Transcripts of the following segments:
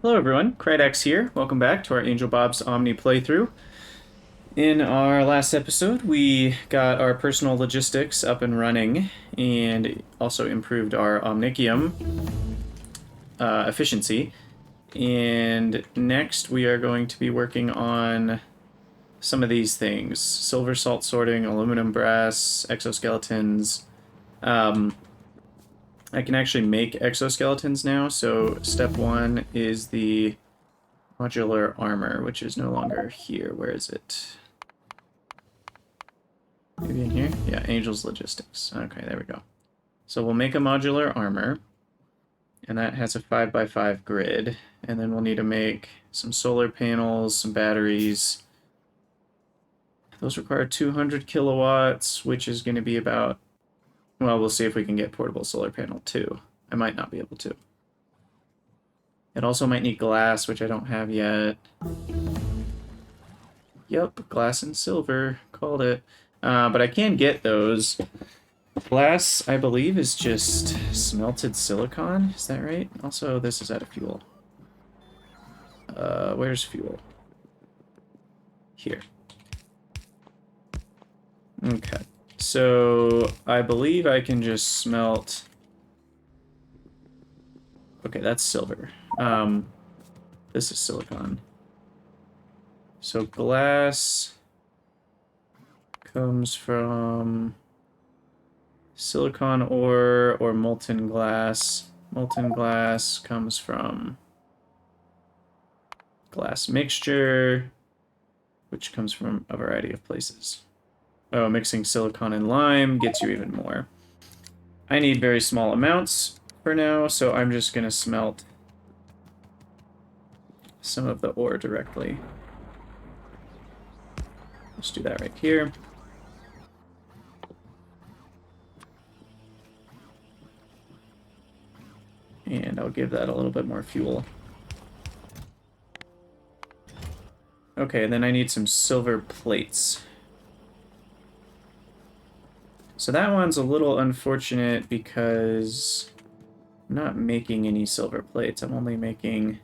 Hello everyone, Krydax here. Welcome back to our AngelBobsOmni playthrough. In our last episode, we got our personal logistics up and running and also improved our Omnicium efficiency. And next we are going to be working on some of these things. Silver salt sorting, aluminum brass, exoskeletons. I can actually make exoskeletons now, so step one is the modular armor, which is no longer here. Where is it? Maybe in here? Yeah, Angel's Logistics. Okay, there we go. So we'll make a modular armor, and that has a 5x5 grid, and then we'll need to make some solar panels, some batteries. Those require 200 kilowatts, which is going to be about... Well, we'll see if we can get portable solar panel too. I might not be able to. It also might need glass, which I don't have yet. Yep, glass and silver. Called it. But I can get those. Glass, I believe, is just smelted silicon. Is that right? Also, this is out of fuel. Where's fuel? Here. Okay. So, I believe I can just smelt... Okay, that's silver. This is silicon. So glass comes from silicon ore or molten glass. Molten glass comes from glass mixture, which comes from a variety of places. Oh, mixing silicon and lime gets you even more. I need very small amounts for now, so I'm just going to smelt some of the ore directly. Let's do that right here. And I'll give that a little bit more fuel. Okay, then I need some silver plates. So that one's a little unfortunate because I'm not making any silver plates. I'm only making...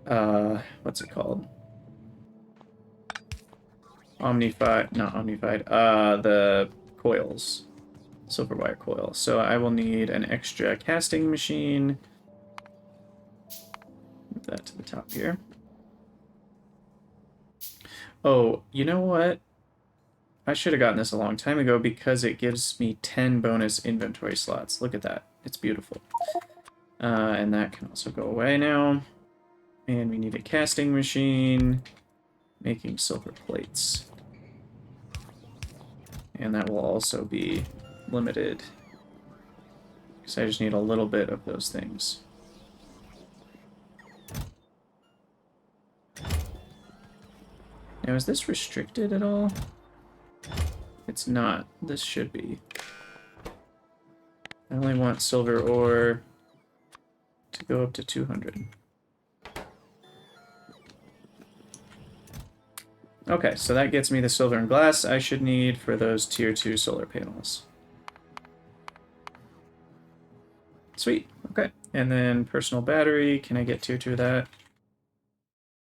what's it called? Not Omnified. The coils. Silver wire coil. So I will need an extra casting machine. Move that to the top here. Oh, you know what? I should have gotten this a long time ago because it gives me 10 bonus inventory slots. Look at that. It's beautiful. And that can also go away now. And we need a casting machine, making silver plates. And that will also be limited, because I just need a little bit of those things. Now, is this restricted at all? It's not. This should be. I only want silver ore to go up to 200. Okay, so that gets me the silver and glass I should need for those tier 2 solar panels. Sweet, okay. And then personal battery, can I get tier 2 of that?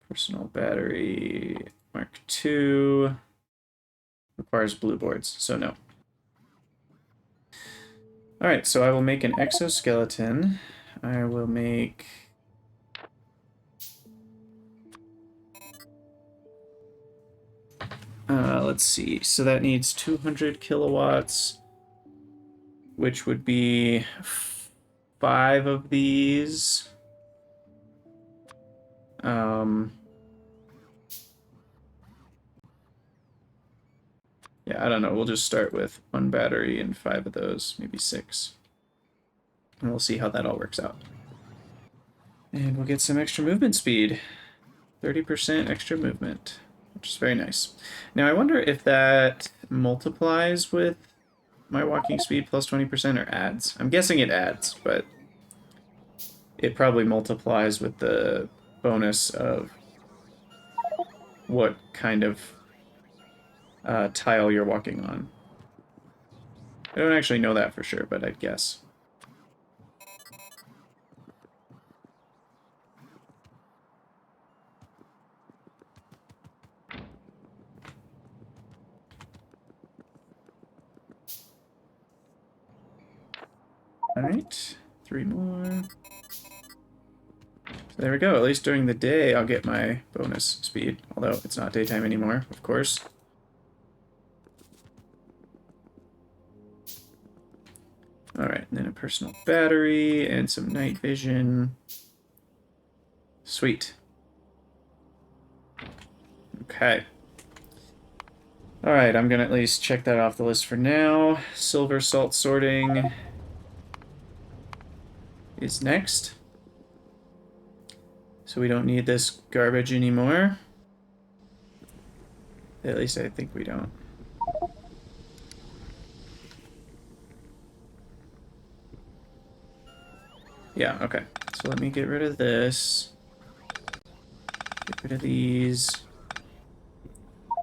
Personal battery Mark II requires blue boards, so no. Alright, so I will make an exoskeleton. I will make... let's see, so that needs 200 kilowatts, which would be 5 of these. Yeah, I don't know, we'll just start with 1 battery and 5 of those, maybe 6. And we'll see how that all works out. And we'll get some extra movement speed. 30% extra movement, which is very nice. Now, I wonder if that multiplies with my walking speed plus 20% or adds. I'm guessing it adds, but it probably multiplies with the bonus of what kind of tile you're walking on. I don't actually know that for sure, but I'd guess. Alright, 3 more. So there we go. At least during the day, I'll get my bonus speed. Although it's not daytime anymore, of course. Alright, and then a personal battery and some night vision. Sweet. Okay. Alright, I'm going to at least check that off the list for now. Silver salt sorting is next. So we don't need this garbage anymore. At least I think we don't. Yeah, okay. So let me get rid of this. Get rid of these.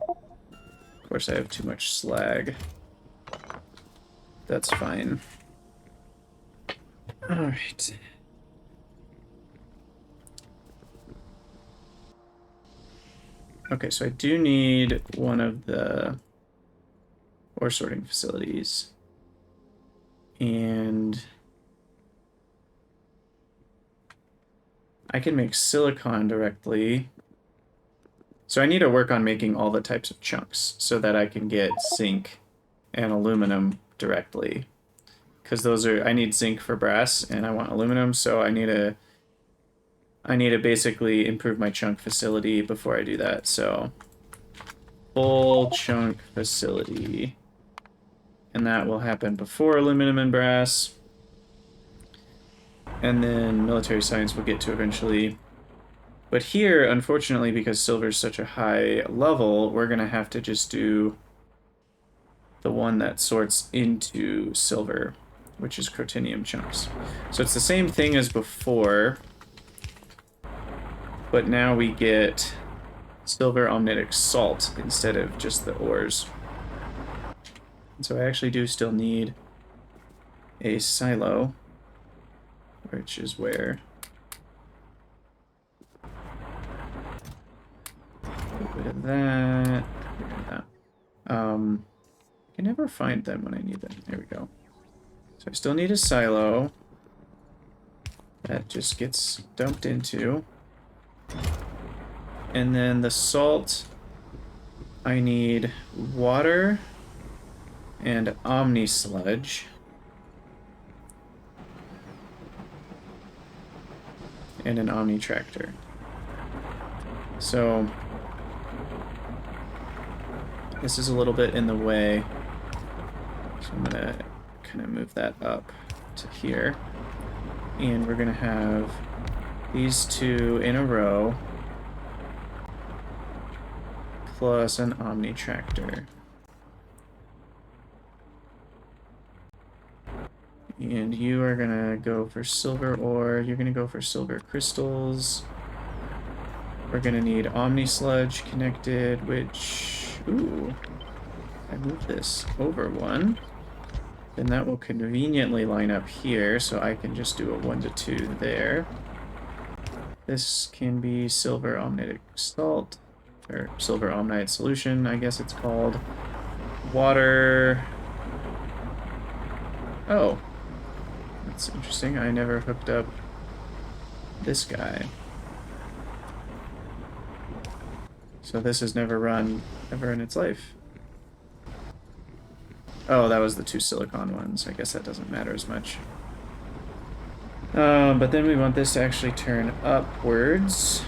Of course, I have too much slag. That's fine. Alright. Okay, so I do need one of the ore sorting facilities. And I can make silicon directly. So I need to work on making all the types of chunks so that I can get zinc and aluminum directly. Because those are, I need zinc for brass and I want aluminum, so I need to basically improve my chunk facility before I do that. So full chunk facility. And that will happen before aluminum and brass. And then military science we'll get to eventually. But here, unfortunately, because silver is such a high level, we're going to have to just do the one that sorts into silver, which is crotinium chunks. So it's the same thing as before, but now we get silver omnitic salt instead of just the ores. And so I actually do still need a silo, which is where... Get rid of that. Get rid of that. I can never find them when I need them. There we go. So I still need a silo. That just gets dumped into. And then the salt, I need water and Omni sludge. And an Omni tractor. So this is a little bit in the way. So I'm gonna kind of move that up to here. And we're gonna have these two in a row plus an Omni tractor. And you are gonna go for silver ore, you're gonna go for silver crystals. We're gonna need Omni sludge connected, which, ooh, I move this over one. Then that will conveniently line up here, so I can just do a 1 to 2 there. This can be silver omnitic salt, or silver omnite solution, I guess it's called. Water. Oh, that's interesting. I never hooked up this guy. So this has never run ever in its life. Oh, that was the 2 silicon ones. I guess that doesn't matter as much. But then we want this to actually turn upwards.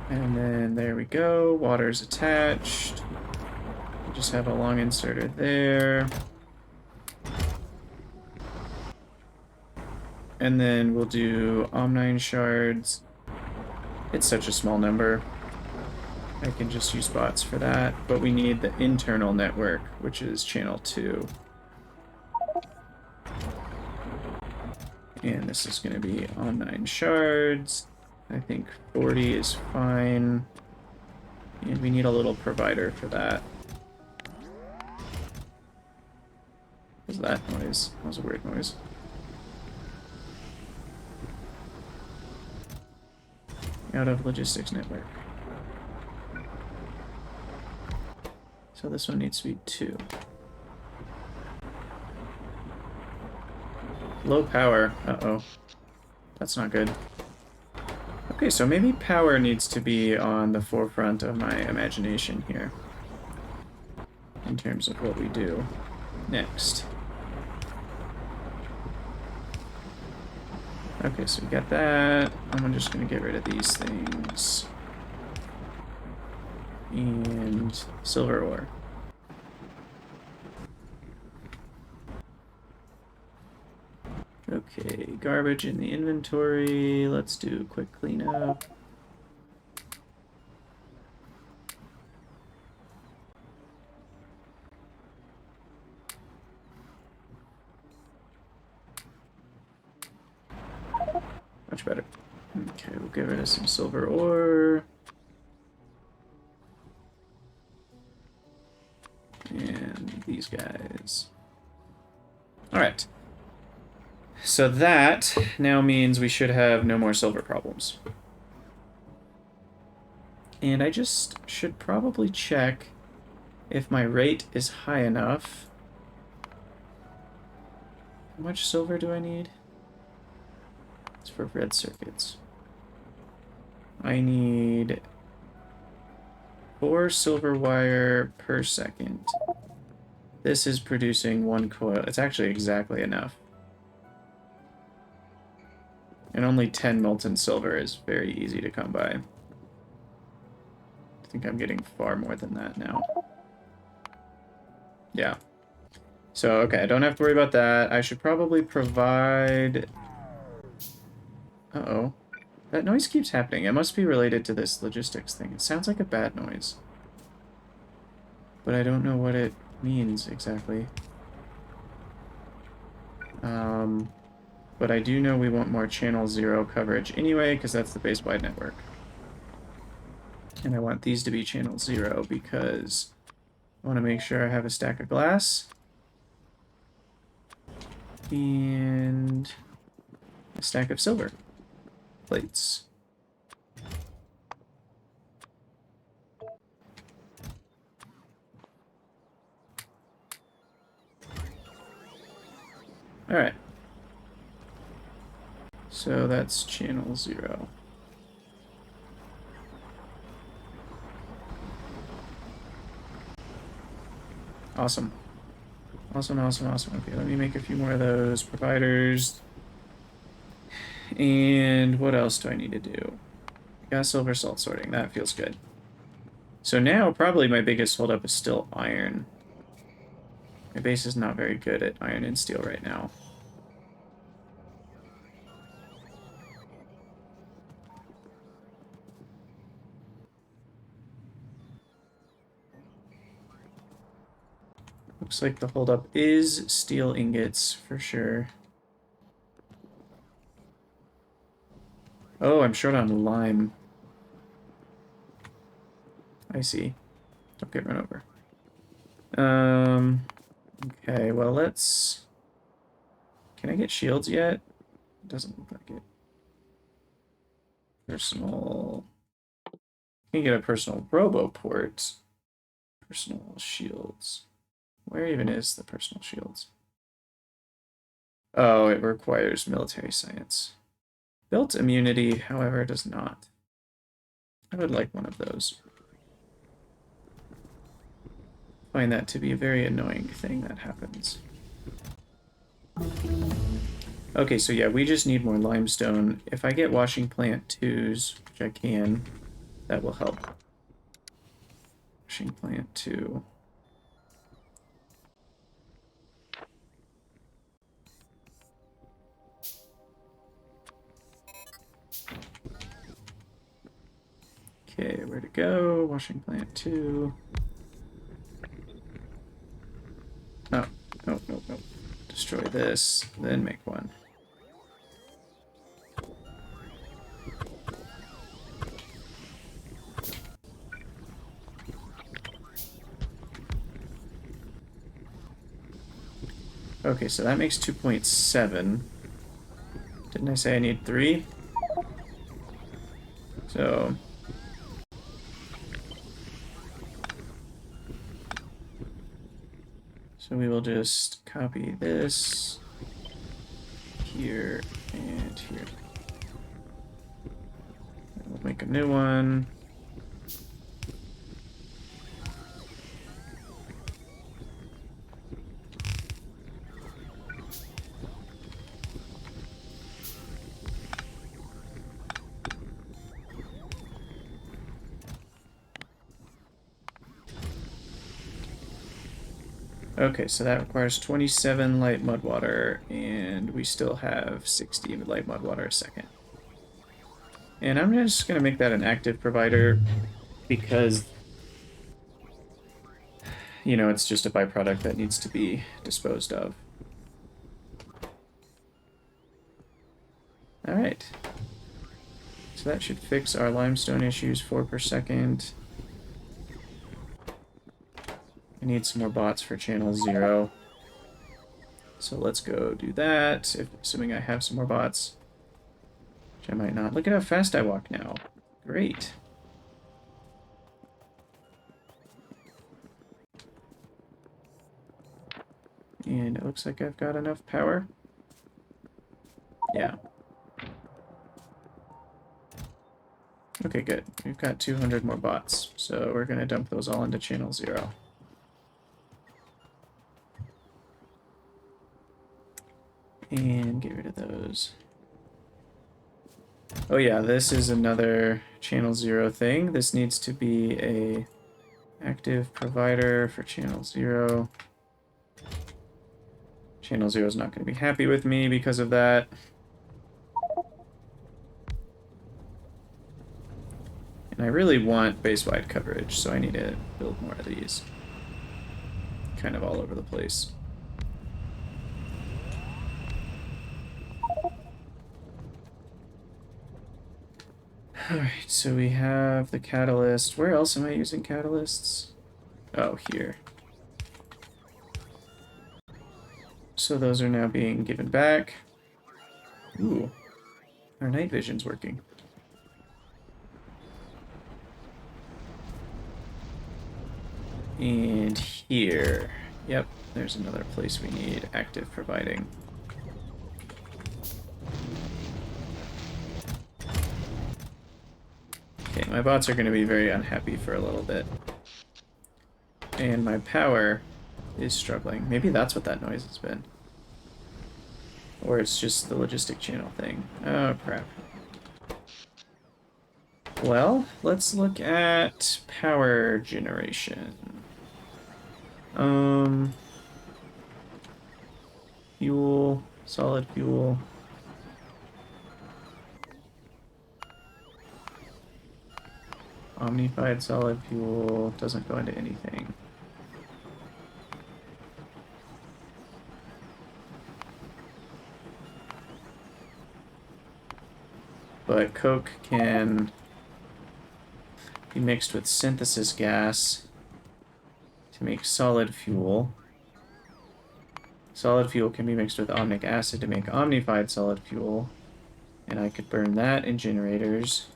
And then there we go. Water's attached. We'll just have a long inserter there. And then we'll do Omnine shards. It's such a small number. I can just use bots for that, but we need the internal network, which is channel 2. And this is going to be on 9 shards. I think 40 is fine. And we need a little provider for that. What was that noise? That was a weird noise. Out of logistics network. So this one needs to be 2. Low power. Uh-oh. That's not good. Okay, so maybe power needs to be on the forefront of my imagination here. In terms of what we do next. Okay, so we got that. I'm just going to get rid of these things. And silver ore. Okay, garbage in the inventory. Let's do a quick cleanup. Much better. Okay, we'll get rid of some silver ore. And these guys. Alright. So that now means we should have no more silver problems. And I just should probably check if my rate is high enough. How much silver do I need? It's for red circuits. I need 4 silver wire per second. This is producing 1 coil. It's actually exactly enough. And only 10 molten silver is very easy to come by. I think I'm getting far more than that now. Yeah. So, okay, I don't have to worry about that. I should probably provide... Uh-oh. That noise keeps happening. It must be related to this logistics thing. It sounds like a bad noise. But I don't know what it means exactly. But I do know we want more channel 0 coverage anyway, because that's the base-wide network. And I want these to be channel 0 because I want to make sure I have a stack of glass. And a stack of silver plates. Alright. So that's channel 0. Awesome. Awesome, awesome, awesome. Okay, let me make a few more of those providers. And what else do I need to do? Gas, silver, salt sorting. That feels good. So now probably my biggest holdup is still iron. My base is not very good at iron and steel right now. Looks like the holdup is steel ingots for sure. Oh, I'm short on lime. I see. Don't get run over. Okay, well, let's... Can I get shields yet? Doesn't look like it. Personal... Can get a personal roboport. Personal shields. Where even is the personal shields? Oh, it requires military science. Built immunity, however, does not. I would like one of those. Find that to be a very annoying thing that happens. Okay, so yeah, we just need more limestone. If I get washing plant 2s, which I can, that will help. Washing plant 2. Okay, where to go? Washing plant 2. Oh, no, no, no. Destroy this, then make one. Okay, so that makes 2.7. Didn't I say I need 3? So... So we will just copy this. here, and here. And we'll make a new one. Okay, so that requires 27 light mud water, and we still have 60 light mud water a second. And I'm just going to make that an active provider because, you know, it's just a byproduct that needs to be disposed of. Alright. So that should fix our limestone issues 4 per second. I need some more bots for channel 0. So let's go do that, assuming I have some more bots. Which I might not. Look at how fast I walk now. Great. And it looks like I've got enough power. Yeah. Okay, good. We've got 200 more bots, so we're going to dump those all into channel 0. And get rid of those. Oh yeah, this is another channel 0 thing. This needs to be a active provider for channel 0. Channel 0 is not going to be happy with me because of that. And I really want base-wide coverage, so I need to build more of these. Kind of all over the place. Alright, so we have the catalyst. Where else am I using catalysts? Oh, here. So those are now being given back. Ooh, our night vision's working. And here. Yep, there's another place we need active providing. Okay, my bots are going to be very unhappy for a little bit. And my power is struggling. Maybe that's what that noise has been. Or it's just the logistic channel thing. Oh, crap. Well, let's look at power generation. Fuel, solid fuel. Omnified solid fuel doesn't go into anything. But coke can be mixed with synthesis gas to make solid fuel. Solid fuel can be mixed with omnic acid to make omnified solid fuel. And I could burn that in generators.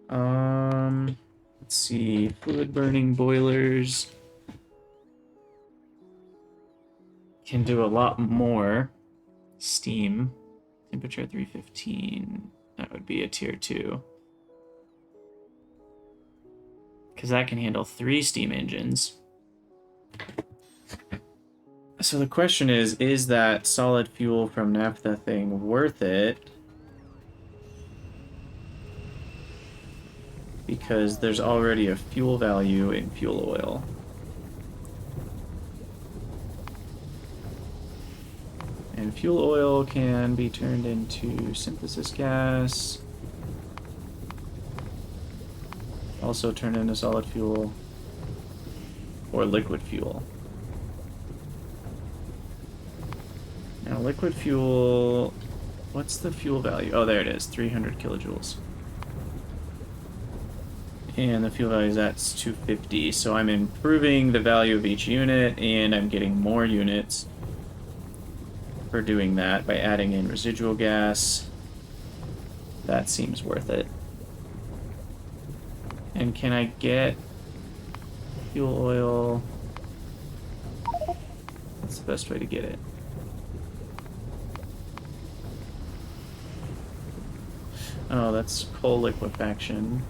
Let's see, fluid burning boilers can do a lot more. Steam, temperature 315, that would be a tier 2. Because that can handle 3 steam engines. So the question is that solid fuel from naphtha thing worth it? Because there's already a fuel value in fuel oil. And fuel oil can be turned into synthesis gas. Also turned into solid fuel. Or liquid fuel. Now liquid fuel... What's the fuel value? Oh, there it is. 300 kilojoules. And the fuel value is at 250, so I'm improving the value of each unit, and I'm getting more units for doing that by adding in residual gas. That seems worth it. And can I get fuel oil? That's the best way to get it. Oh, that's coal liquefaction.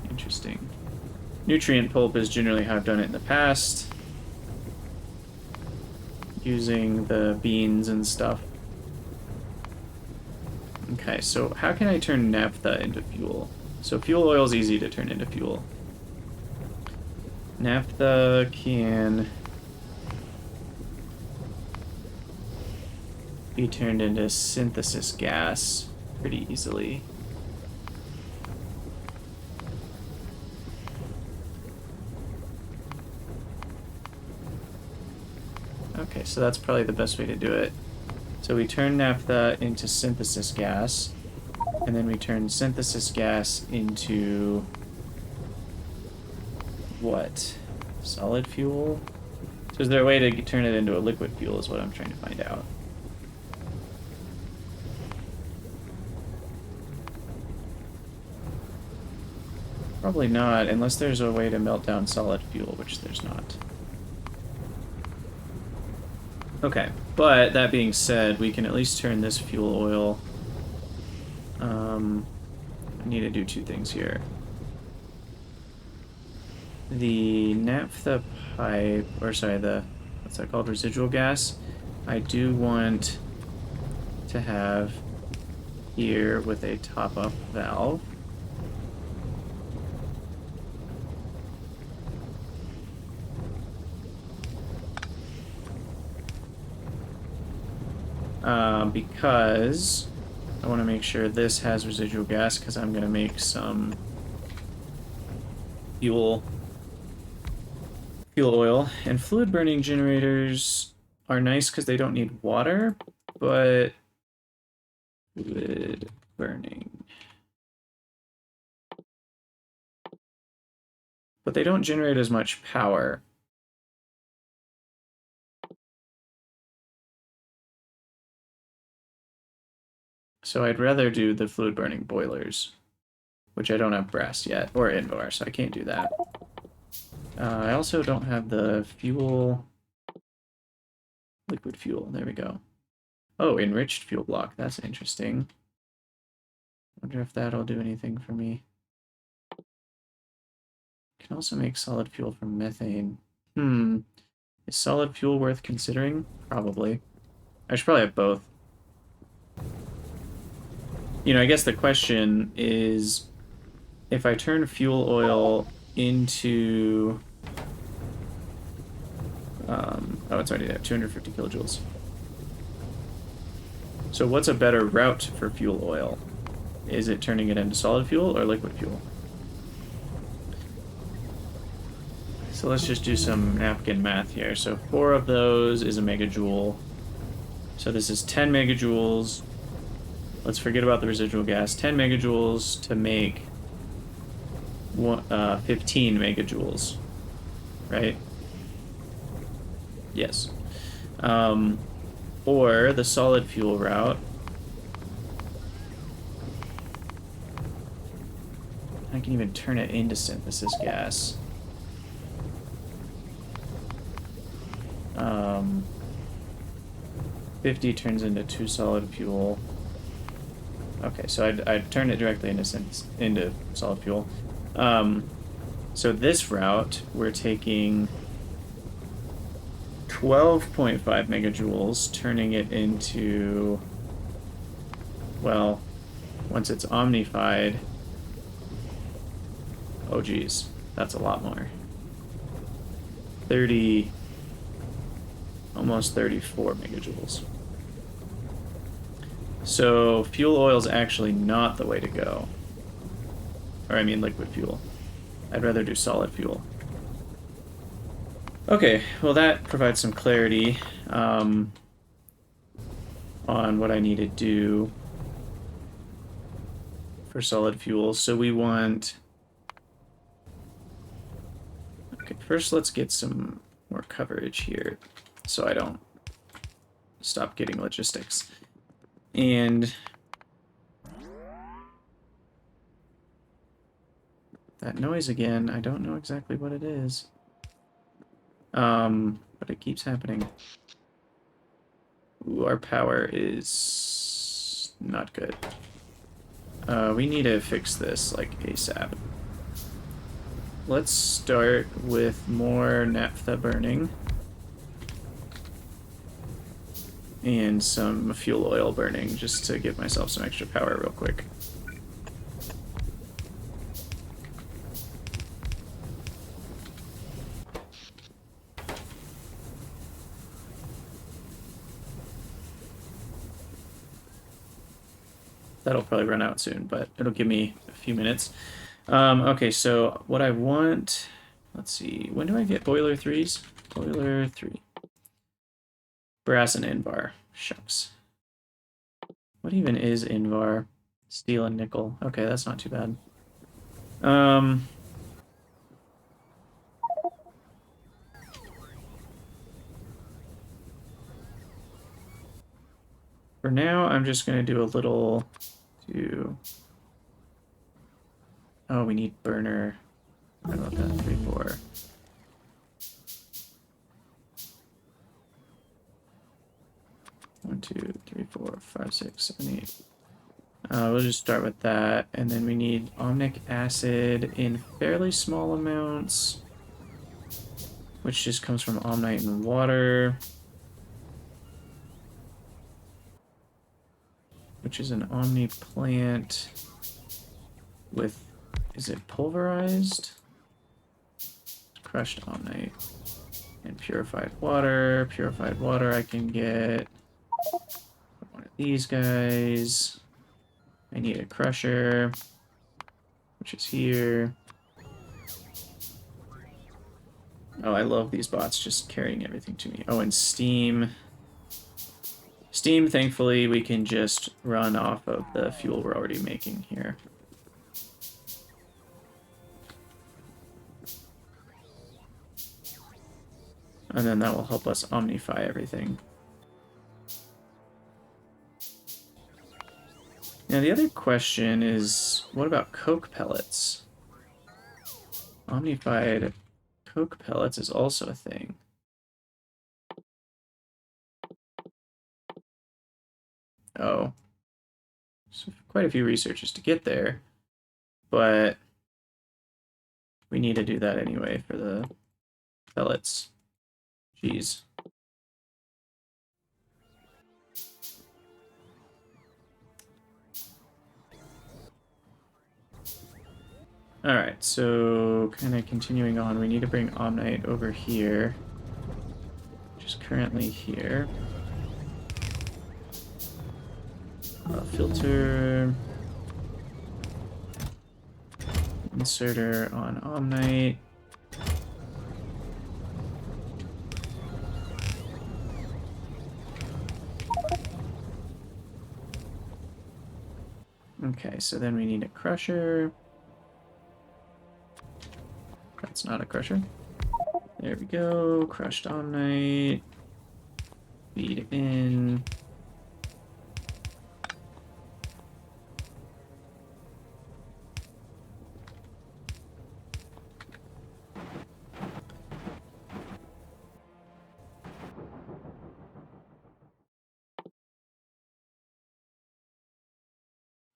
Interesting. Nutrient pulp is generally how I've done it in the past. Using the beans and stuff. Okay, so how can I turn naphtha into fuel? So fuel oil is easy to turn into fuel. Naphtha can be turned into synthesis gas pretty easily. Okay, so that's probably the best way to do it. So we turn naphtha into synthesis gas, and then we turn synthesis gas into what? Solid fuel? So is there a way to turn it into a liquid fuel is what I'm trying to find out. Probably not, unless there's a way to melt down solid fuel, which there's not. Okay, but that being said, we can at least turn this fuel oil. I need to do two things here. The naphtha pipe, or sorry, what's that called, residual gas, I do want to have here with a top-up valve. Because I want to make sure this has residual gas, because I'm going to make some fuel oil. And fluid burning generators are nice because they don't need water, but fluid burning. But they don't generate as much power. So I'd rather do the fluid burning boilers, which I don't have brass yet, or invar, so I can't do that. I also don't have the fuel, liquid fuel, there we go. Oh, enriched fuel block, that's interesting. Wonder if that'll do anything for me. Can also make solid fuel from methane. Is solid fuel worth considering? Probably. I should probably have both. You know, I guess the question is, if I turn fuel oil into... oh, it's already there, 250 kilojoules. So what's a better route for fuel oil? Is it turning it into solid fuel or liquid fuel? So let's just do some napkin math here. So 4 of those is a megajoule. So this is 10 megajoules. Let's forget about the residual gas. 10 megajoules to make 15 megajoules, right? Yes. Or the solid fuel route. I can even turn it into synthesis gas. 50 turns into 2 solid fuel. Okay, so I'd turn it directly into solid fuel. So this route, we're taking 12.5 megajoules, turning it into, well, once it's omnified, oh geez, that's a lot more. 30, almost 34 megajoules. So fuel oil is actually not the way to go. Or I mean liquid fuel. I'd rather do solid fuel. Okay, well that provides some clarity on what I need to do for solid fuel. So we want... Okay, first let's get some more coverage here so I don't stop getting logistics. And that noise again, I don't know exactly what it is. But it keeps happening. Ooh, our power is not good. We need to fix this, like, ASAP. Let's start with more naphtha burning. And some fuel oil burning, just to give myself some extra power real quick. That'll probably run out soon, but it'll give me a few minutes. Okay, so what I want... Let's see, when do I get boiler 3s? Boiler 3. Brass and Invar. Shucks. What even is Invar? Steel and nickel. Okay, that's not too bad. For now, I'm just going to do a little to... Oh, we need burner. How about that? 3, 4. One, 2, 3, 4, 5, 6, 7, 8. We'll just start with that, and then we need omnic acid in fairly small amounts, which just comes from omnite and water, which is an omni plant with, is it pulverized? Crushed omnite and purified water. Purified water I can get one of these guys. I need a crusher, which is here. Oh, I love these bots just carrying everything to me. Oh, and steam. Steam, thankfully, we can just run off of the fuel we're already making here. And then that will help us omnify everything. Now, the other question is, what about coke pellets? Omnified coke pellets is also a thing. Oh. So quite a few researches to get there, but we need to do that anyway for the pellets. Jeez. Alright, so kind of continuing on, we need to bring Omnite over here, which is currently here. Filter. Inserter on Omnite. Okay, so then we need a crusher. That's not a crusher. There we go. Crushed Omnite. Feed in.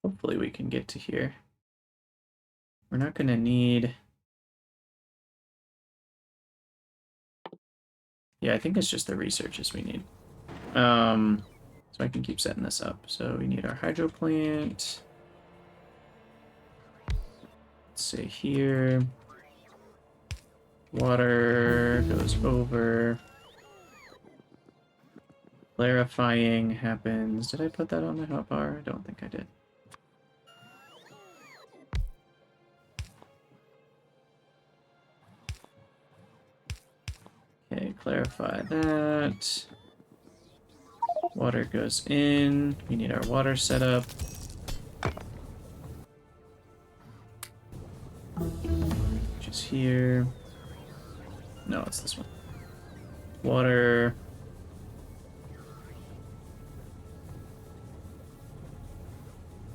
Hopefully we can get to here. We're not going to need... Yeah, I think it's just the researches we need. So I can keep setting this up. So we need our hydro plant. Let's say here. Water goes over. Clarifying happens. Did I put that on the hotbar? I don't think I did. Okay, clarify that. Water goes in. We need our water set up. Which is here. No, it's this one. Water.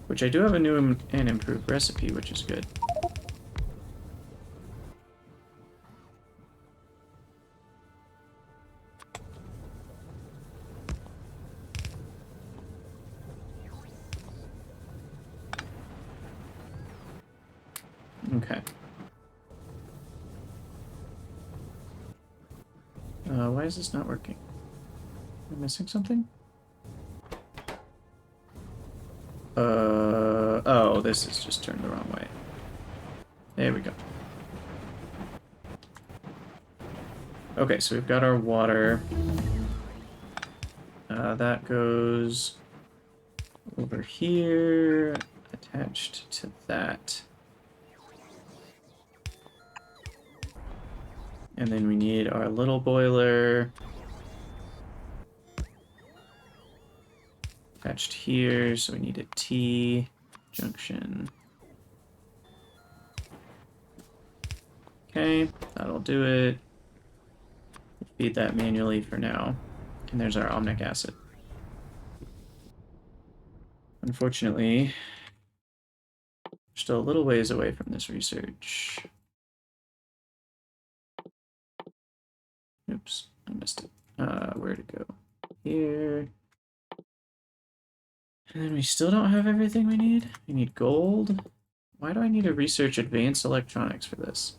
Which I do have a new and improved recipe, which is good. Okay. Why is this not working? Am I missing something? Oh, this is just turned the wrong way. There we go. Okay, so we've got our water. That goes over here, attached to that. And then we need our little boiler attached here, so we need a T junction. Okay, that'll do it. Feed that manually for now. And there's our omnic acid. Unfortunately, we're still a little ways away from this research. Oops, I missed it. Where to go? Here. And then we still don't have everything we need. We need gold. Why do I need to research advanced electronics for this?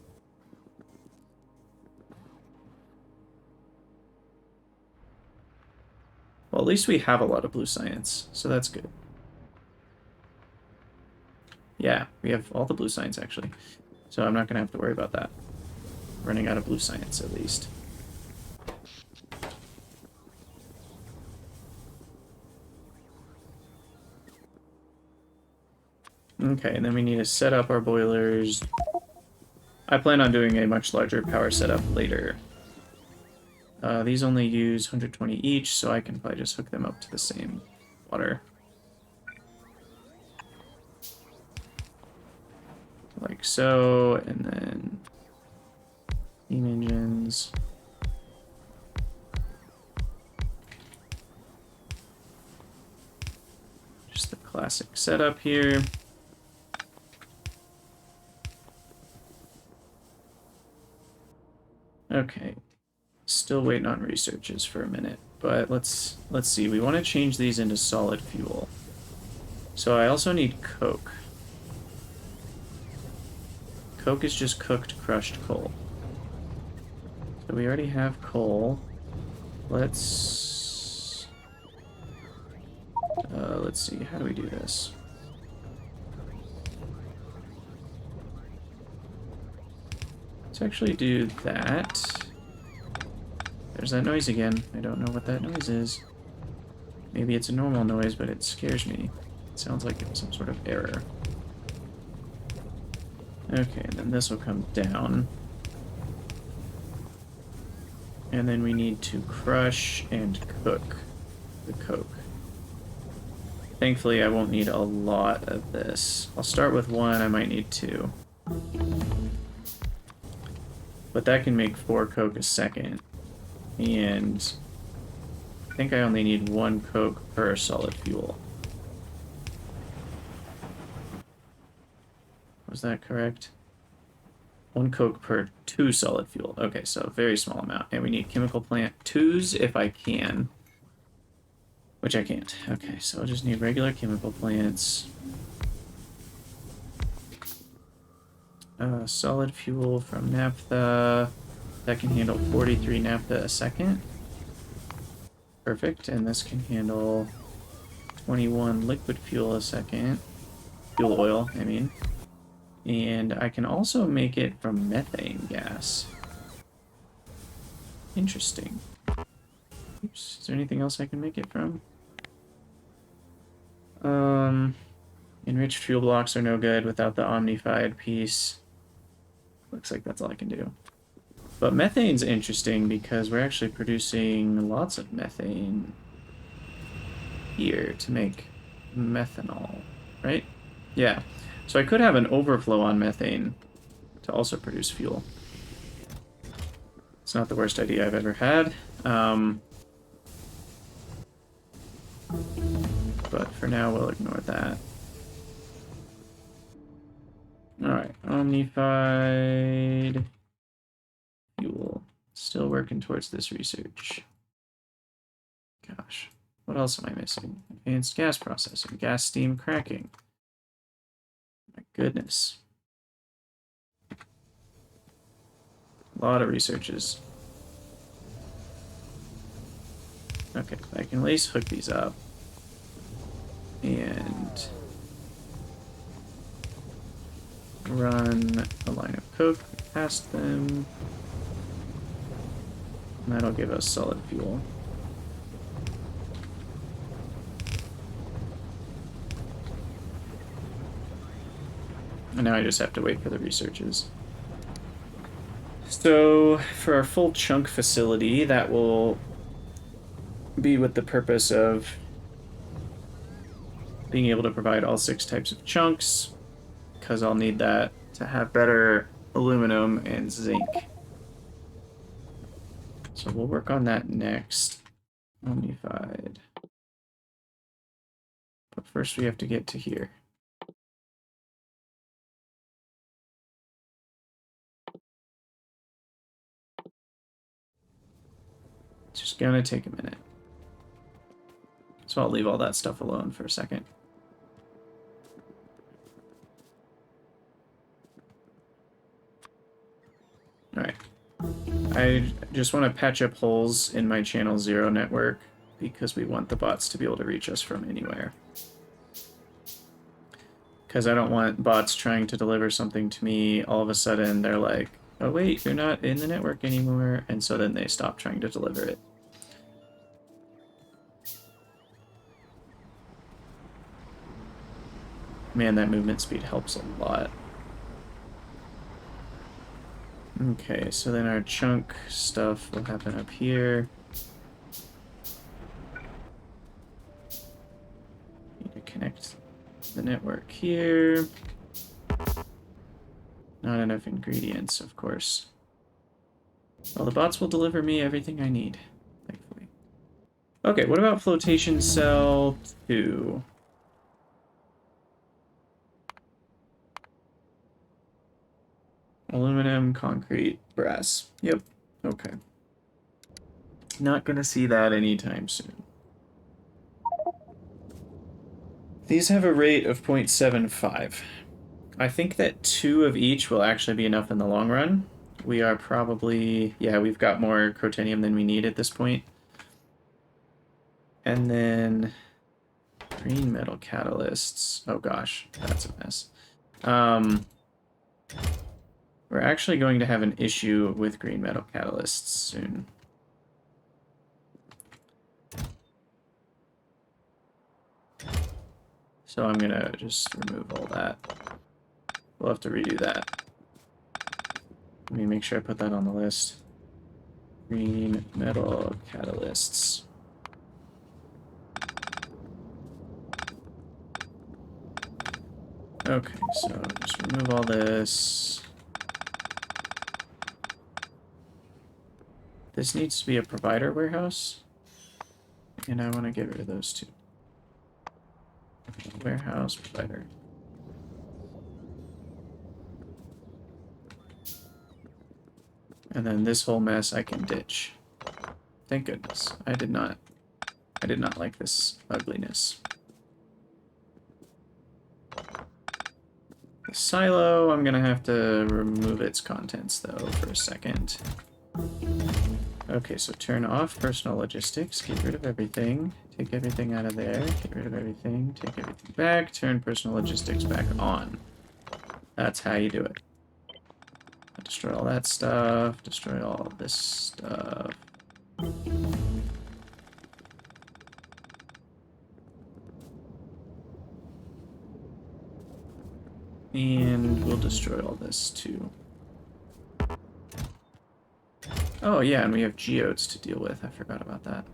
Well, at least we have a lot of blue science, so that's good. Yeah, we have all the blue science, actually. So I'm not going to have to worry about that. Running out of blue science, at least. Okay, and then we need to set up our boilers. I plan on doing a much larger power setup later. These only use 120 each, so I can probably just hook them up to the same water. Like so, and then steam engines. Just the classic setup here. Okay, still waiting on researches for a minute, but let's see. We want to change these into solid fuel. So I also need coke. Coke is just cooked, crushed coal. So we already have coal. Let's see. How do we do this? Let's actually do that. There's that noise again. I don't know what that noise is. Maybe it's a normal noise, but it scares me. It sounds like some sort of error. Okay, and then this will come down. And then we need to crush and cook the coke. Thankfully, I won't need a lot of this. I'll start with one, I might need two. But that can make 4 coke a second. And I think I only need 1 coke per solid fuel. Was that correct? 1 coke per 2 solid fuel. Okay, so a very small amount. And we need chemical plant 2s if I can. Which I can't. Okay, so I'll just need regular chemical plants. Solid fuel from naphtha. That can handle 43 naphtha a second. Perfect, and this can handle 21 liquid fuel a second. Fuel oil, I mean. And I can also make it from methane gas. Interesting. Oops, is there anything else I can make it from? Enriched fuel blocks are no good without the omnified piece. Looks like that's all I can do. But methane's interesting because we're actually producing lots of methane here to make methanol, right? Yeah. So I could have an overflow on methane to also produce fuel. It's not the worst idea I've ever had. But for now, we'll ignore that. Alright, omnified fuel. Still working towards this research. Gosh, what else am I missing? Advanced gas processing, gas steam cracking. My goodness. A lot of researches. Okay, I can at least hook these up. And run a line of coke past them. And that'll give us solid fuel. And now I just have to wait for the researches. So for our full chunk facility, that will be with the purpose of being able to provide all 6 types of chunks, because I'll need that to have better aluminum and zinc. So we'll work on that next. Omnified. But first we have to get to here. It's just gonna take a minute. So I'll leave all that stuff alone for a second. Alright. I just want to patch up holes in my channel 0 network because we want the bots to be able to reach us from anywhere. Because I don't want bots trying to deliver something to me, all of a sudden they're like, oh wait, you're not in the network anymore, and so then they stop trying to deliver it. Man, that movement speed helps a lot. Okay, so then our chunk stuff will happen up here. Need to connect the network here. Not enough ingredients, of course. Well, the bots will deliver me everything I need, thankfully. Okay, what about flotation cell 2? Aluminum, concrete, brass. Yep, okay. Not gonna see that anytime soon. These have a rate of 0.75. I think that 2 of each will actually be enough in the long run. We are probably... yeah, we've got more crotonium than we need at this point. And then... green metal catalysts. Oh gosh, that's a mess. We're actually going to have an issue with green metal catalysts soon. So I'm gonna just remove all that. We'll have to redo that. Let me make sure I put that on the list. Green metal catalysts. Okay, so just remove all this. This needs to be a provider warehouse. And I want to get rid of those 2. Warehouse, provider. And then this whole mess I can ditch. Thank goodness. I did not like this ugliness. The silo, I'm gonna have to remove its contents though for a second. Okay, so turn off personal logistics, get rid of everything, take everything out of there, get rid of everything, take everything back, turn personal logistics back on. That's how you do it. Destroy all that stuff, destroy all this stuff. And we'll destroy all this too. Oh yeah, and we have geodes to deal with. I forgot about that.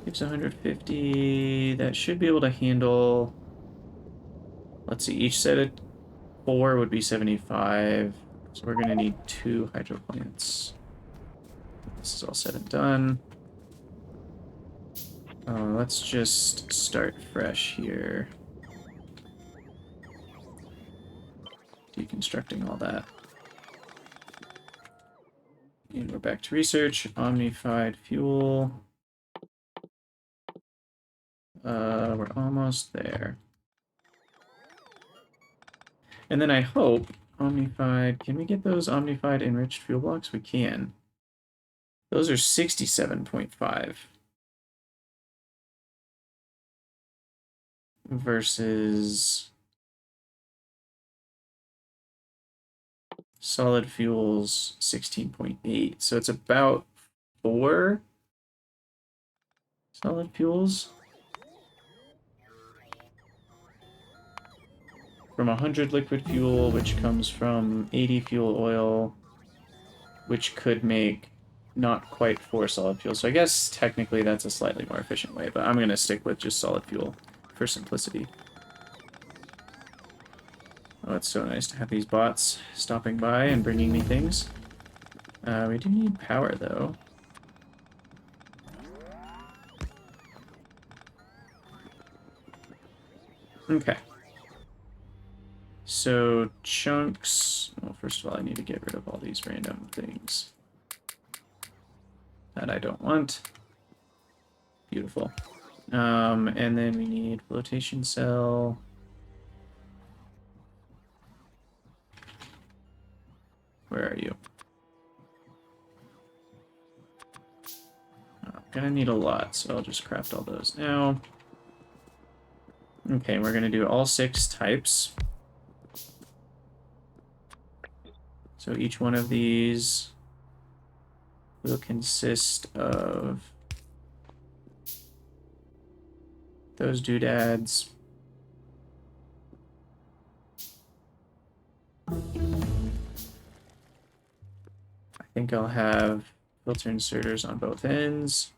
Gives 150. That should be able to handle... let's see, each set of 4 would be 75. So we're going to need 2 hydro plants. This is all said and done. Let's just start fresh here. Deconstructing all that. And we're back to research. Omnified fuel. We're almost there. And then I hope, Omnified. Can we get those Omnified enriched fuel blocks? We can. Those are 67.5 versus solid fuels 16.8. So it's about 4 solid fuels from 100 liquid fuel, which comes from 80 fuel oil, which could make not quite 4 solid fuel. So I guess technically that's a slightly more efficient way, but I'm going to stick with just solid fuel for simplicity. Oh, it's so nice to have these bots stopping by and bringing me things. We do need power, though. Okay. So, chunks... Well, first of all, I need to get rid of all these random things that I don't want. Beautiful. And then we need flotation cell. Where are you? I'm gonna need a lot, so I'll just craft all those now. Okay, we're gonna do all 6 types. So each one of these will consist of those doodads. I think I'll have filter inserters on both ends.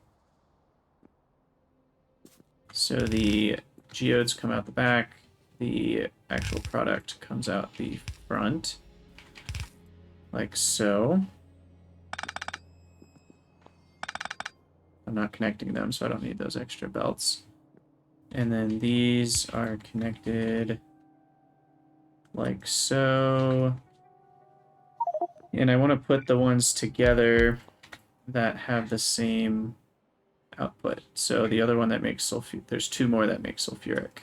So the geodes come out the back, the actual product comes out the front, like so. I'm not connecting them, so I don't need those extra belts. And then these are connected like so. And I want to put the ones together that have the same output. So the other one that makes sulfuric, there's 2 more that make sulfuric.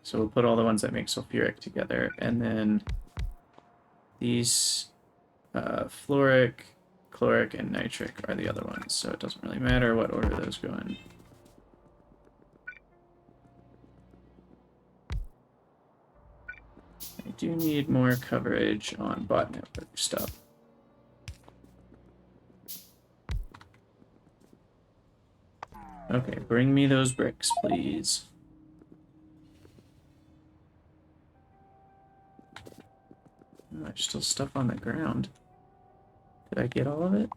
So we'll put all the ones that make sulfuric together, and then these fluoric, chloric, and nitric are the other ones, so it doesn't really matter what order those go in. I do need more coverage on bot network stuff. Okay, bring me those bricks, please. Oh, there's still stuff on the ground. Did I get all of it?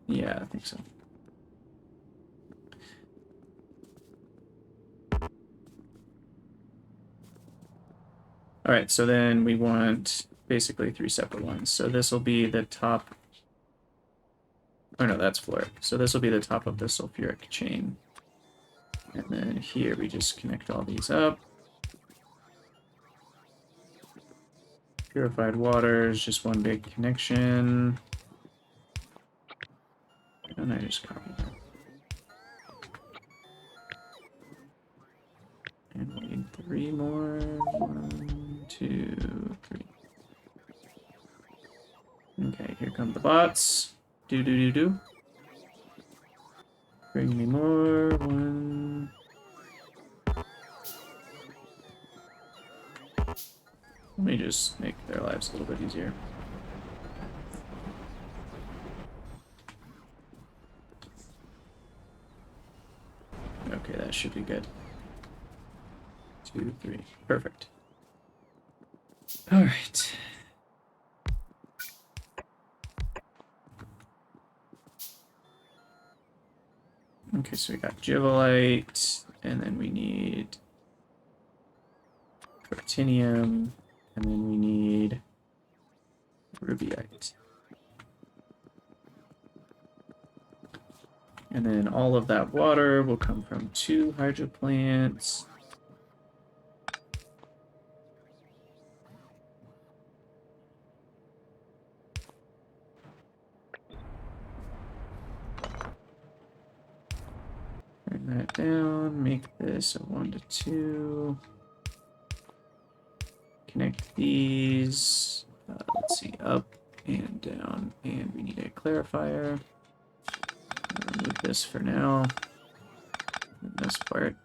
Yeah, I think so. Alright, so then we want basically 3 separate ones. So this will be the top... Oh no, that's fluoric. So this will be the top of the sulfuric chain. And then here we just connect all these up. Purified water is just one big connection. And I just copy that. And we need 3 more. 1, 2, 3. Okay, here come the bots. Do. Bring me more. 1. Let me just make their lives a little bit easier. Okay, that should be good. 2, 3. Perfect. All right. Okay, so we got Givolite, and then we need Protinium, and then we need Rubyite. And then all of that water will come from 2 hydro plants. that down, make this a 1 to 2. Connect these, let's see, up and down, and we need a clarifier. I'll remove this for now, this part.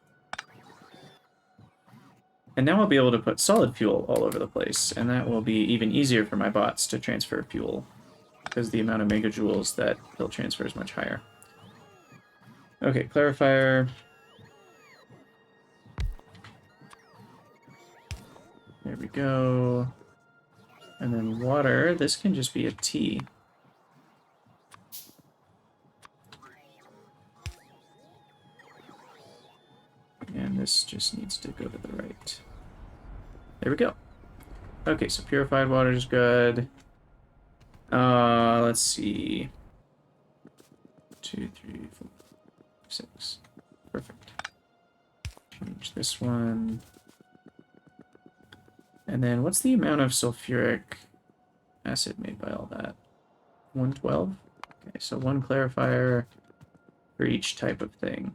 And now I'll be able to put solid fuel all over the place, and that will be even easier for my bots to transfer fuel, because the amount of megajoules that they'll transfer is much higher. Okay, clarifier. There we go. And then water, this can just be a T. And this just needs to go to the right. There we go. Okay, so purified water is good. Let's see. 2, 3, 4, 6. Perfect. Change this one. And then what's the amount of sulfuric acid made by all that? 112? Okay, so 1 clarifier for each type of thing.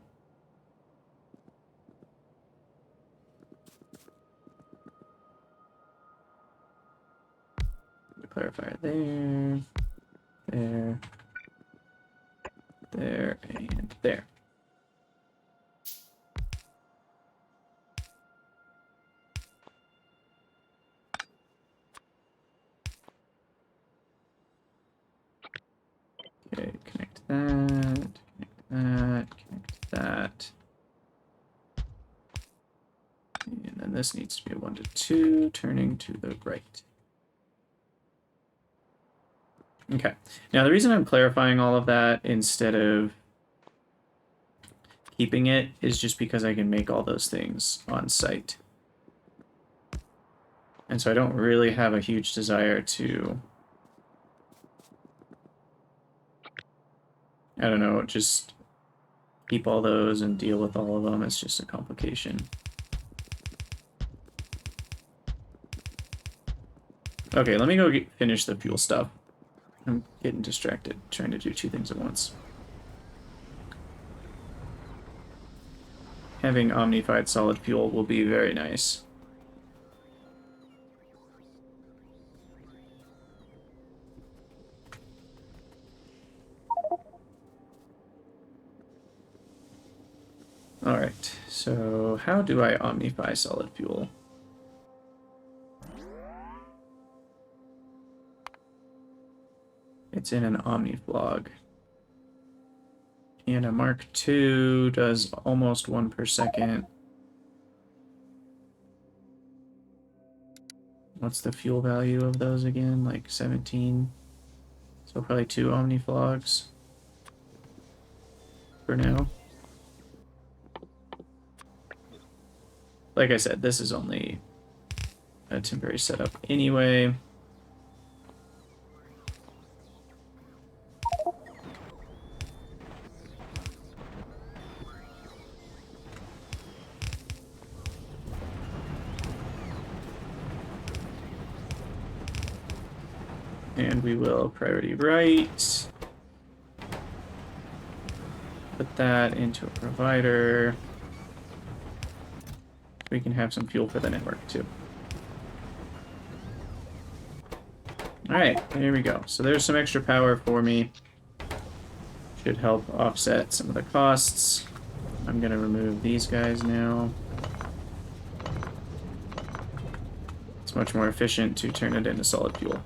Clarifier there, there, there, and there. Okay, connect that, connect that. And then this needs to be a 1 to 2, turning to the right. Okay, now the reason I'm clarifying all of that instead of keeping it is just because I can make all those things on site. And so I don't really have a huge desire to, I don't know, just keep all those and deal with all of them. It's just a complication. Okay, let me go finish the fuel stuff. I'm getting distracted, trying to do 2 things at once. Having omnified solid fuel will be very nice. Alright, so how do I omnify solid fuel? It's in an OmniFlog. And a Mark II does almost 1 per second. What's the fuel value of those again? Like 17. So probably 2 OmniFlogs for now. Like I said, this is only a temporary setup anyway. And we will priority right. Put that into a provider. We can have some fuel for the network too. Alright, there we go. So there's some extra power for me. Should help offset some of the costs. I'm going to remove these guys now. It's much more efficient to turn it into solid fuel.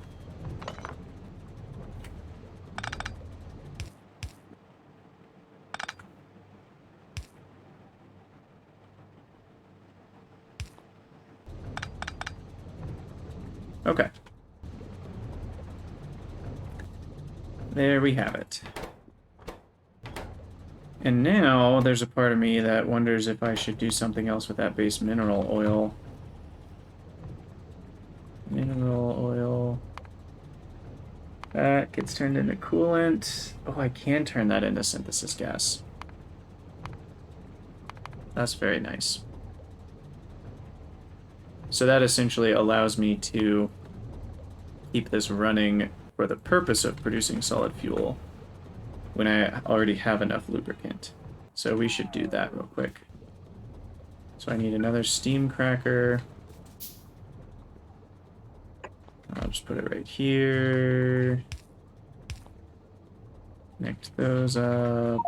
Okay. There we have it. And now there's a part of me that wonders if I should do something else with that base mineral oil. Mineral oil. That gets turned into coolant. Oh, I can turn that into synthesis gas. That's very nice. So that essentially allows me to keep this running for the purpose of producing solid fuel when I already have enough lubricant. So we should do that real quick. So I need another steam cracker. I'll just put it right here. Connect those up.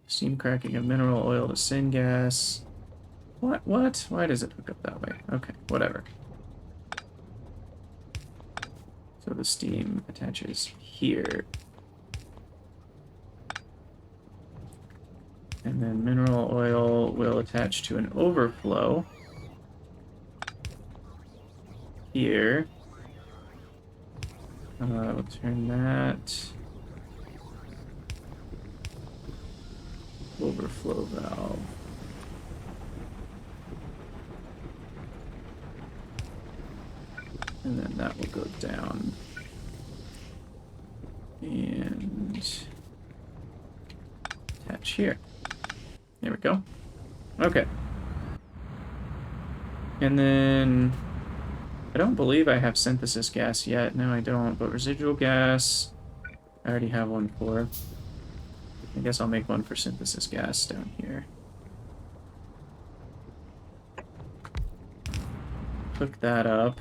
Steam cracking of mineral oil to syngas. What? What? Why does it hook up that way? Okay, whatever. So the steam attaches here. And then mineral oil will attach to an overflow here. We'll turn that overflow valve. And then that will go down. And attach here. There we go. Okay. And then I don't believe I have synthesis gas yet. No, I don't. But residual gas, I already have one for. I guess I'll make one for synthesis gas down here. Hook that up.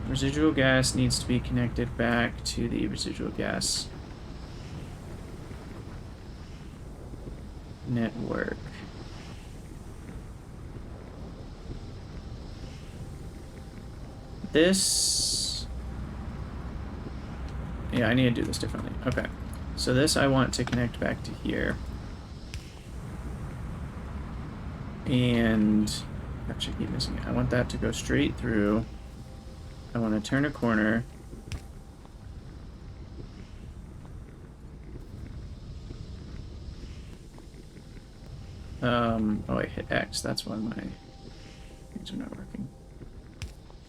Residual gas needs to be connected back to the residual gas network. This... Yeah, I need to do this differently. Okay. So this I want to connect back to here. And... Actually, I keep missing it. I want that to go straight through. I want to turn a corner. Oh, I hit X. That's why my things are not working.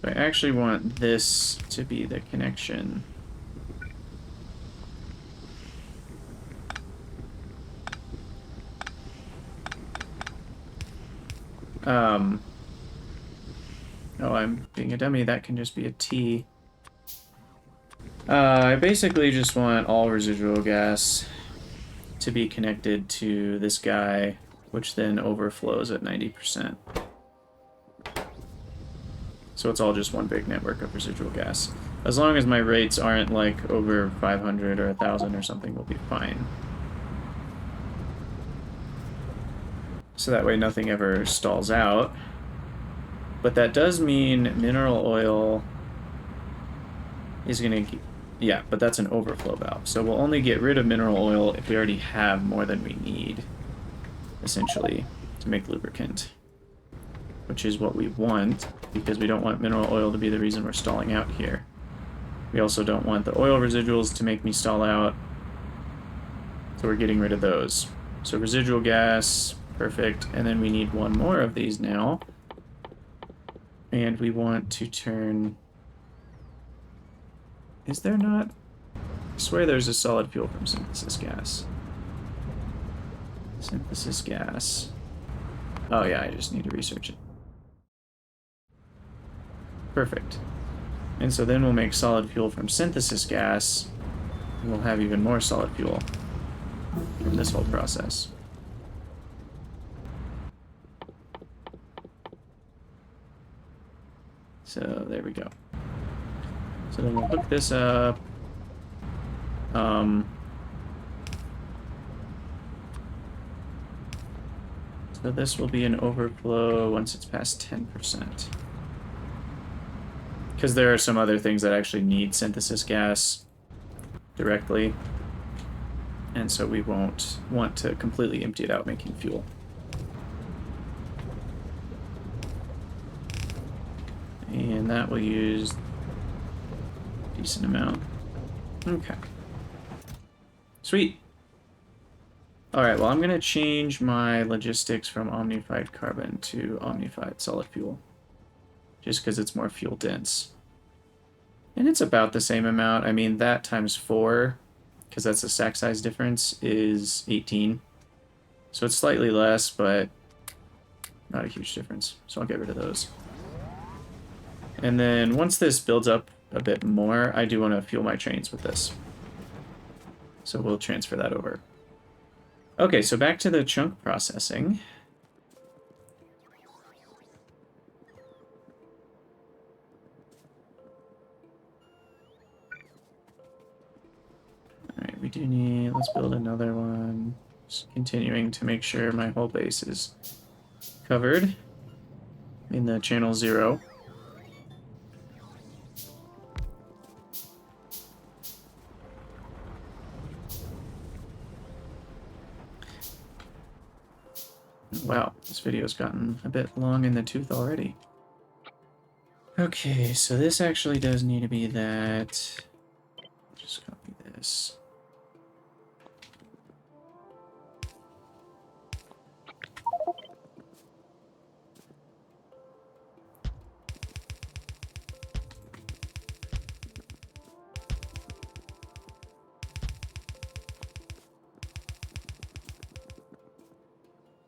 So I actually want this to be the connection. Oh, I'm being a dummy. That can just be a T. I basically just want all residual gas to be connected to this guy, which then overflows at 90%. So it's all just one big network of residual gas. As long as my rates aren't like over 500 or 1,000 or something, we'll be fine. So that way nothing ever stalls out. But that does mean mineral oil is going to... Yeah, but that's an overflow valve. So we'll only get rid of mineral oil if we already have more than we need, essentially, to make lubricant. Which is what we want, because we don't want mineral oil to be the reason we're stalling out here. We also don't want the oil residuals to make me stall out, so we're getting rid of those. So residual gas, perfect, and then we need one more of these now. And we want to turn... Is there not? I swear there's a solid fuel from synthesis gas. Synthesis gas. Oh yeah, I just need to research it. Perfect. And so then we'll make solid fuel from synthesis gas, and we'll have even more solid fuel from this whole process. So there we go. So then we'll hook this up. So this will be an overflow once it's past 10%. Because there are some other things that actually need synthesis gas directly. And so we won't want to completely empty it out making fuel. And that will use a decent amount. Okay. Sweet. Alright, well I'm going to change my logistics from omnified carbon to omnified solid fuel. Just because it's more fuel dense. And it's about the same amount. I mean, that times 4, because that's the stack size difference, is 18. So it's slightly less, but not a huge difference. So I'll get rid of those. And then once this builds up a bit more, I do want to fuel my trains with this. So we'll transfer that over. Okay, so back to the chunk processing. Alright, we do need... Let's build another one. Just continuing to make sure my whole base is covered in the channel 0. Wow, this video's gotten a bit long in the tooth already. Okay, so this actually does need to be that. Just copy this.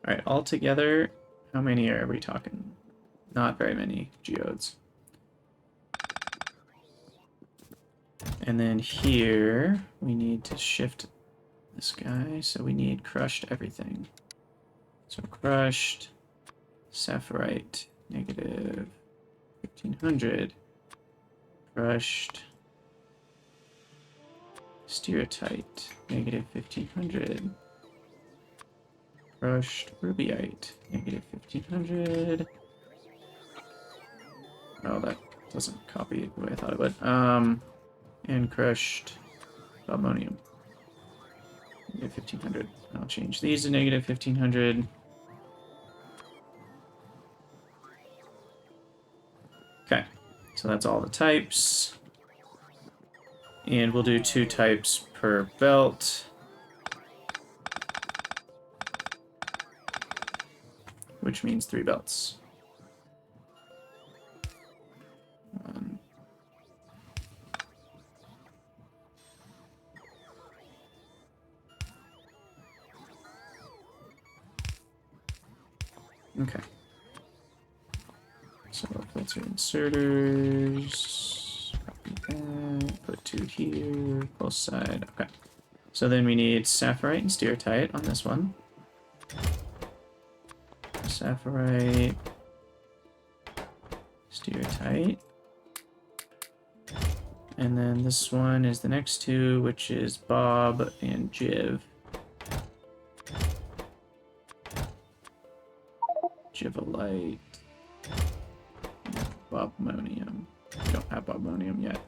Alright, altogether, how many are we talking? Not very many geodes. And then here, we need to shift this guy, so we need crushed everything. So crushed, sapphirite, negative 1500. Crushed, stereotype, negative 1500. Crushed rubyite, negative 1500. Oh, that doesn't copy it the way I thought it would. And crushed ammonium, negative 1500. I'll change these to negative 1500. Okay, so that's all the types. And we'll do 2 types per belt. Which means 3 belts. 1. Okay. So filter inserters. Copy that. Put 2 here. Both side. Okay. So then we need sapphirite and stereotype on this one. Sapphirite, stereotype, and then this one is the next 2, which is Bob and Jiv. Jivolite, Bobmonium. We don't have Bobmonium yet.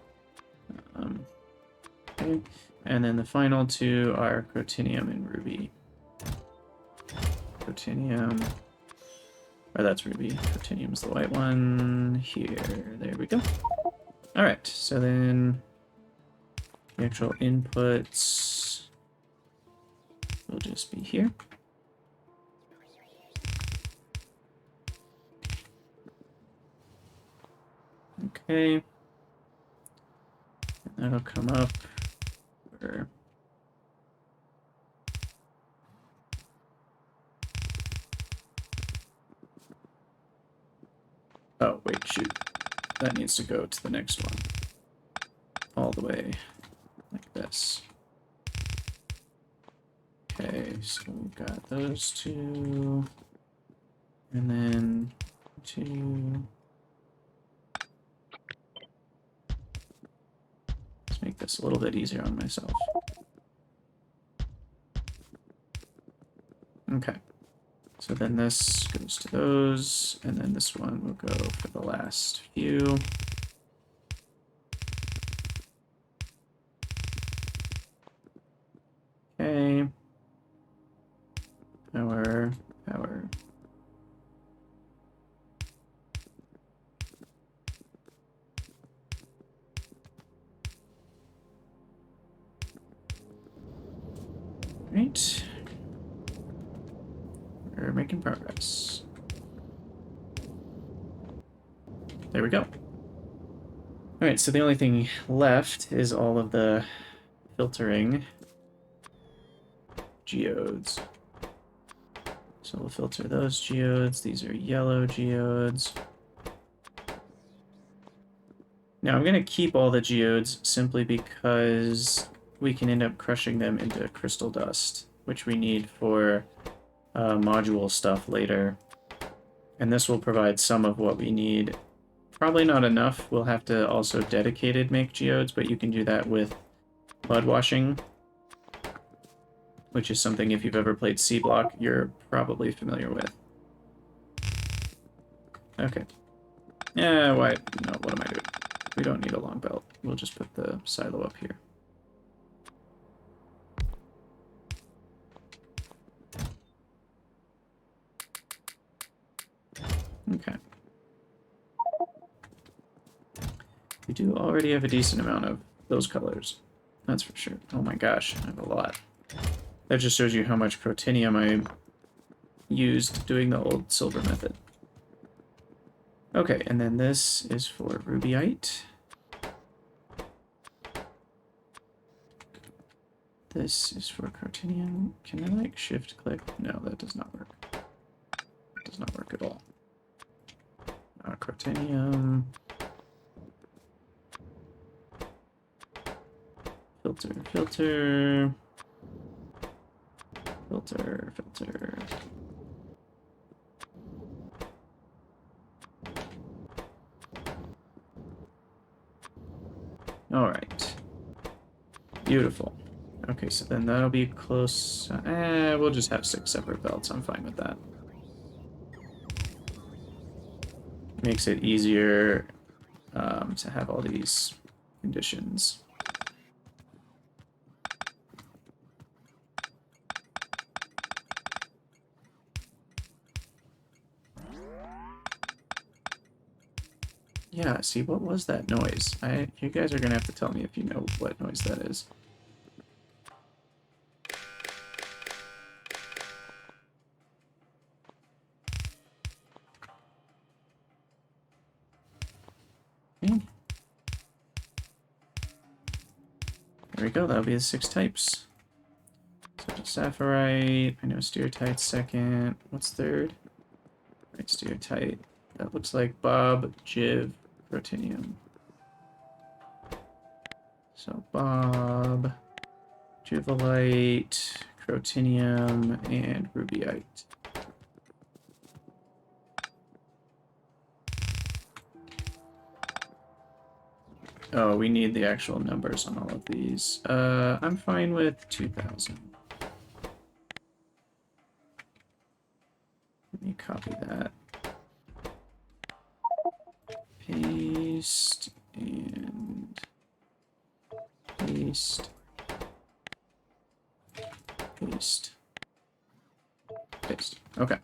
Okay, and then the final 2 are Crotinium and Ruby. Crotinium. Oh, that's Ruby. Protinium's the white one. Here. There we go. Alright, so then the actual inputs will just be here. Okay. And that'll come up where... Oh, wait, shoot. That needs to go to the next one. All the way like this. Okay, so we've got those 2. And then 2. Let's make this a little bit easier on myself. Okay. So then this goes to those, and then this one will go for the last few. Okay. Power, power. Right. We're making progress. There we go. Alright, so the only thing left is all of the filtering geodes. So we'll filter those geodes. These are yellow geodes. Now I'm going to keep all the geodes simply because we can end up crushing them into crystal dust, which we need for module stuff later. And this will provide some of what we need. Probably not enough. We'll have to also dedicated make geodes, but you can do that with mud washing, which is something, if you've ever played C-Block, you're probably familiar with. Okay. Yeah, why? No, what am I doing? We don't need a long belt. We'll just put the silo up here. Okay. We do already have a decent amount of those colors. That's for sure. Oh my gosh, I have a lot. That just shows you how much protinium I used doing the old silver method. Okay, and then this is for rubyite. This is for protinium. Can I, like, shift-click? No, that does not work. It does not work at all. Protinium. Filter, filter. Filter, filter. Alright. Beautiful. Okay, so then that'll be close. We'll just have 6 separate belts. I'm fine with that. Makes it easier to have all these conditions. Yeah, see, what was that noise? You guys are gonna have to tell me if you know what noise that is. Okay. There we go, that'll be the 6 types. So sapphirite, I know steatite second. What's third? Right, steatite. That looks like Bob, Jiv, Protinium. So Bob, Jivalite, Crotinium, and Rubyite. Oh, we need the actual numbers on all of these. I'm fine with 2,000. Let me copy that. Paste and paste. Paste. Paste. Okay.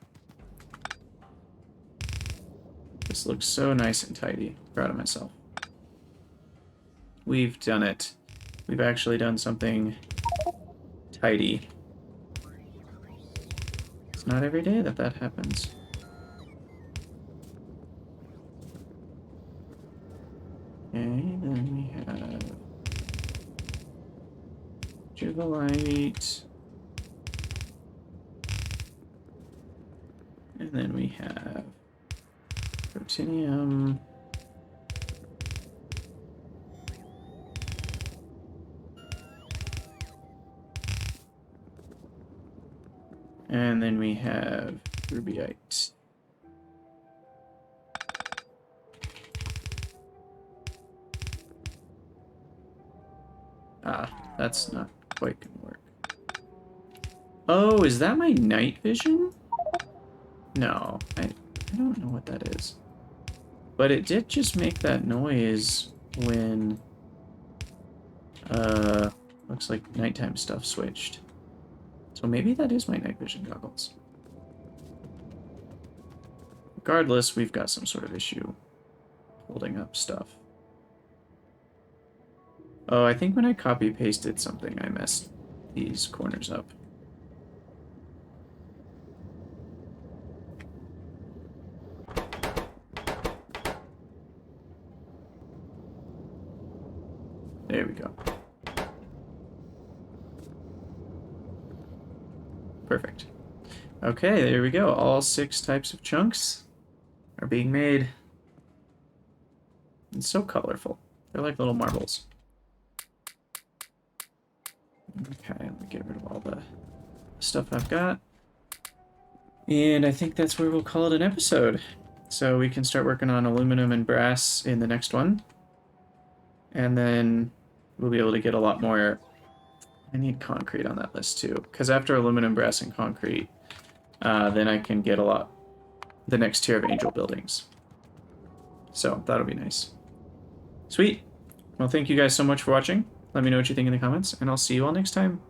This looks so nice and tidy. Proud of myself. We've done it. We've actually done something tidy. It's not every day that that happens. Okay, then we have Jivalite. And then we have Protinium. And then we have Rubyite. Ah, that's not quite gonna work. Oh, is that my night vision? No, I don't know what that is. But it did just make that noise when, looks like nighttime stuff switched. So maybe that is my night vision goggles. Regardless, we've got some sort of issue holding up stuff. Oh, I think when I copy-pasted something, I messed these corners up. There we go. Perfect. Okay, there we go. All 6 types of chunks are being made. It's so colorful. They're like little marbles. Okay, let me get rid of all the stuff I've got. And I think that's where we'll call it an episode. So we can start working on aluminum and brass in the next one. And then we'll be able to get a lot more. I need concrete on that list too. Because after aluminum, brass, and concrete, then I can get the next tier of angel buildings. So that'll be nice. Sweet. Well, thank you guys so much for watching. Let me know what you think in the comments, and I'll see you all next time.